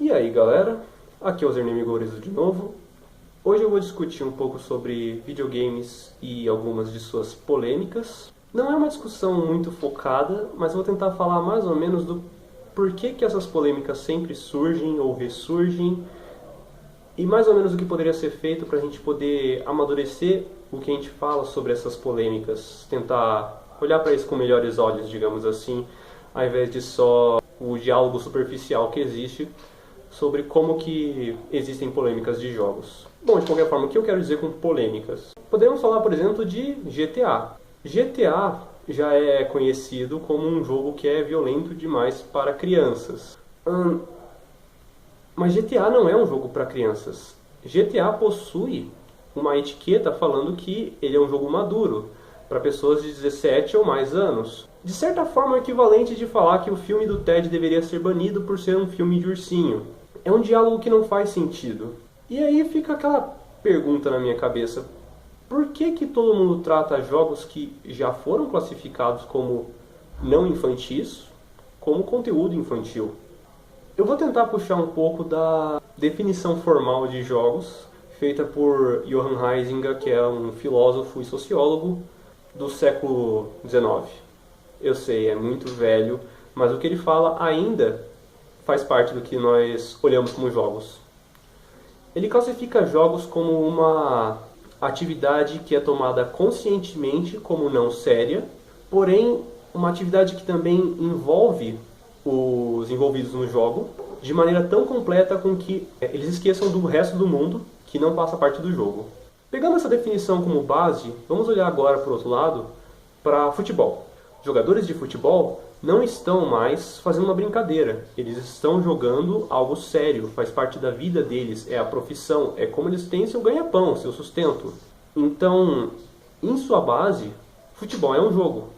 E aí galera, aqui é o Zernime Gourizo de novo. Hoje eu vou discutir um pouco sobre videogames e algumas de suas polêmicas. Não é uma discussão muito focada, mas vou tentar falar mais ou menos do porquê que essas polêmicas sempre surgem ou ressurgem e mais ou menos o que poderia ser feito para a gente poder amadurecer o que a gente fala sobre essas polêmicas, tentar olhar para isso com melhores olhos, digamos assim, ao invés de só o diálogo superficial que existe sobre como que existem polêmicas de jogos. Bom, de qualquer forma, o que eu quero dizer com polêmicas? Podemos falar, por exemplo, de GTA. GTA já é conhecido como um jogo que é violento demais para crianças. Mas GTA não é um jogo para crianças. GTA possui uma etiqueta falando que ele é um jogo maduro, para pessoas de 17 ou mais anos. De certa forma, é equivalente de falar que o filme do Ted deveria ser banido por ser um filme de ursinho. É um diálogo que não faz sentido. E aí fica aquela pergunta na minha cabeça. Por que todo mundo trata jogos que já foram classificados como não infantis como conteúdo infantil? Eu vou tentar puxar um pouco da definição formal de jogos, feita por Johann Huizinga, que é um filósofo e sociólogo do século XIX. Eu sei, é muito velho, mas o que ele fala ainda faz parte do que nós olhamos como jogos. Ele classifica jogos como uma atividade que é tomada conscientemente como não séria, porém uma atividade que também envolve os envolvidos no jogo de maneira tão completa com que eles esqueçam do resto do mundo que não passa parte do jogo. Pegando essa definição como base, vamos olhar agora para o outro lado, para futebol. Jogadores de futebol não estão mais fazendo uma brincadeira, eles estão jogando algo sério, faz parte da vida deles, é a profissão, é como eles têm seu ganha-pão, seu sustento. Então, em sua base, futebol é um jogo.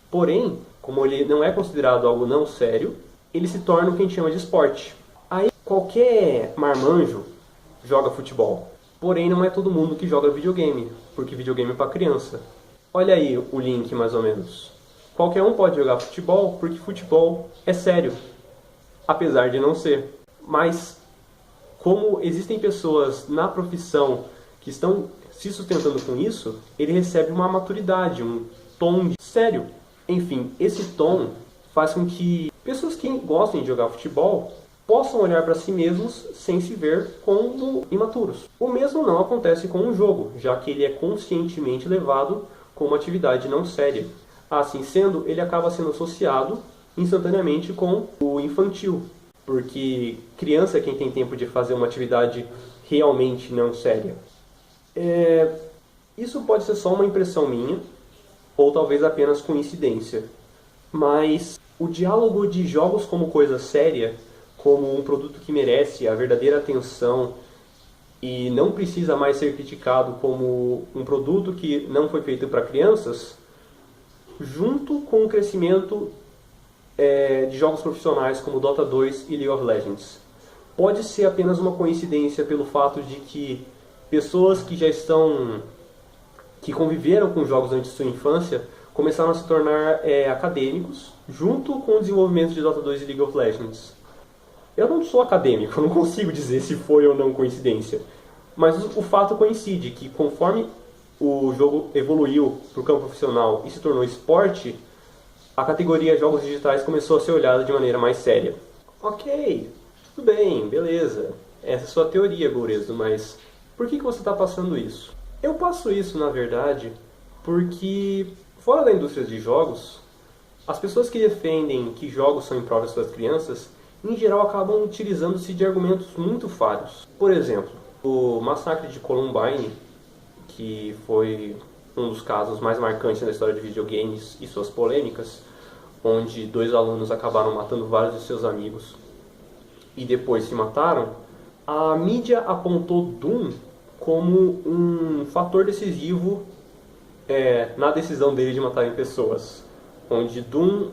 Porém, como ele não é considerado algo não sério, ele se torna o que a gente chama de esporte. Aí qualquer marmanjo joga futebol. Porém, não é todo mundo que joga videogame, porque videogame é para criança. Olha aí o link mais ou menos. Qualquer um pode jogar futebol porque futebol é sério, apesar de não ser. Mas como existem pessoas na profissão que estão se sustentando com isso, ele recebe uma maturidade, um tom de sério. Enfim, esse tom faz com que pessoas que gostem de jogar futebol possam olhar para si mesmos sem se ver como imaturos. O mesmo não acontece com um jogo, já que ele é conscientemente levado como uma atividade não séria. Assim sendo, ele acaba sendo associado instantaneamente com o infantil, porque criança é quem tem tempo de fazer uma atividade realmente não séria. Isso pode ser só uma impressão minha, ou talvez apenas coincidência, mas o diálogo de jogos como coisa séria, como um produto que merece a verdadeira atenção e não precisa mais ser criticado como um produto que não foi feito para crianças, junto com o crescimento de jogos profissionais como Dota 2 e League of Legends. Pode ser apenas uma coincidência pelo fato de que pessoas que conviveram com jogos antes de sua infância começaram a se tornar acadêmicos, junto com o desenvolvimento de Dota 2 e League of Legends. Eu não sou acadêmico, eu não consigo dizer se foi ou não coincidência, mas o fato coincide que conforme o jogo evoluiu para o campo profissional e se tornou esporte, a categoria jogos digitais começou a ser olhada de maneira mais séria. Ok, tudo bem, beleza. Essa é a sua teoria, Gourizo, mas por que você está passando isso? Eu passo isso, na verdade, porque fora da indústria de jogos, as pessoas que defendem que jogos são em prol das suas crianças, em geral acabam utilizando-se de argumentos muito falhos. Por exemplo, o massacre de Columbine, que foi um dos casos mais marcantes na história de videogames e suas polêmicas, onde 2 alunos acabaram matando vários de seus amigos e depois se mataram, a mídia apontou Doom como um fator decisivo na decisão dele de matarem pessoas, onde Doom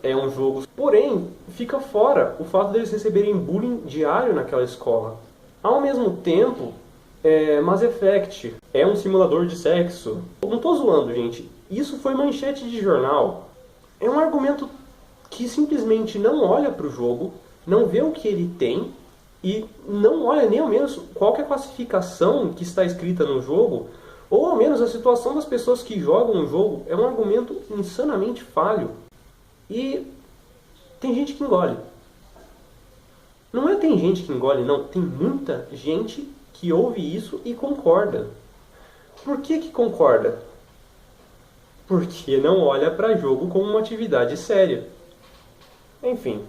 é um jogo. Porém, fica fora o fato deles receberem bullying diário naquela escola. Ao mesmo tempo, Mass Effect é um simulador de sexo. Eu não tô zoando, gente. Isso foi manchete de jornal. É um argumento que simplesmente não olha para o jogo, não vê o que ele tem e não olha nem ao menos qual que é a classificação que está escrita no jogo, ou ao menos a situação das pessoas que jogam o jogo, é um argumento insanamente falho. E tem gente que engole. Não é tem gente que engole, não. Tem muita gente que ouve isso e concorda. Por que que concorda? Porque não olha para jogo como uma atividade séria. Enfim,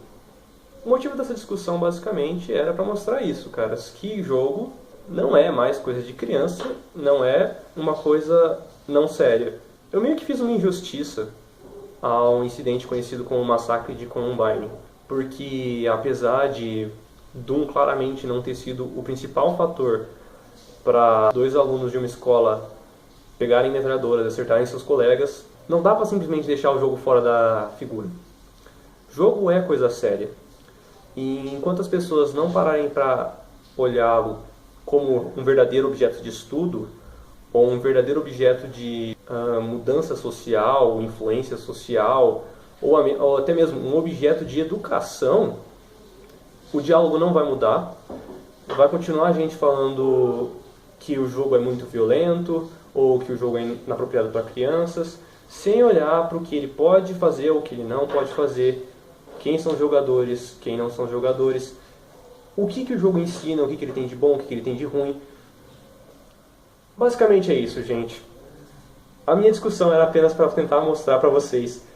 o motivo dessa discussão basicamente era para mostrar isso, caras, que jogo não é mais coisa de criança, não é uma coisa não séria. Eu meio que fiz uma injustiça ao incidente conhecido como o Massacre de Columbine, porque apesar de Doom claramente não ter sido o principal fator para dois alunos de uma escola pegarem metralhadoras e acertarem seus colegas, não dá para simplesmente deixar o jogo fora da figura. Jogo é coisa séria. E enquanto as pessoas não pararem para olhá-lo como um verdadeiro objeto de estudo, ou um verdadeiro objeto de mudança social, influência social, ou até mesmo um objeto de educação, o diálogo não vai mudar. Vai continuar a gente falando que o jogo é muito violento, ou que o jogo é inapropriado para crianças, sem olhar para o que ele pode fazer ou o que ele não pode fazer, quem são os jogadores, quem não são os jogadores, o que que o jogo ensina, o que que ele tem de bom, o que que ele tem de ruim. Basicamente é isso, gente. A minha discussão era apenas para tentar mostrar para vocês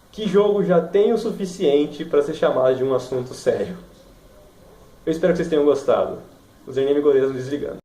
que jogo já tem o suficiente para ser chamado de um assunto sério. Eu espero que vocês tenham gostado. O Zerneme Gorezo desligando.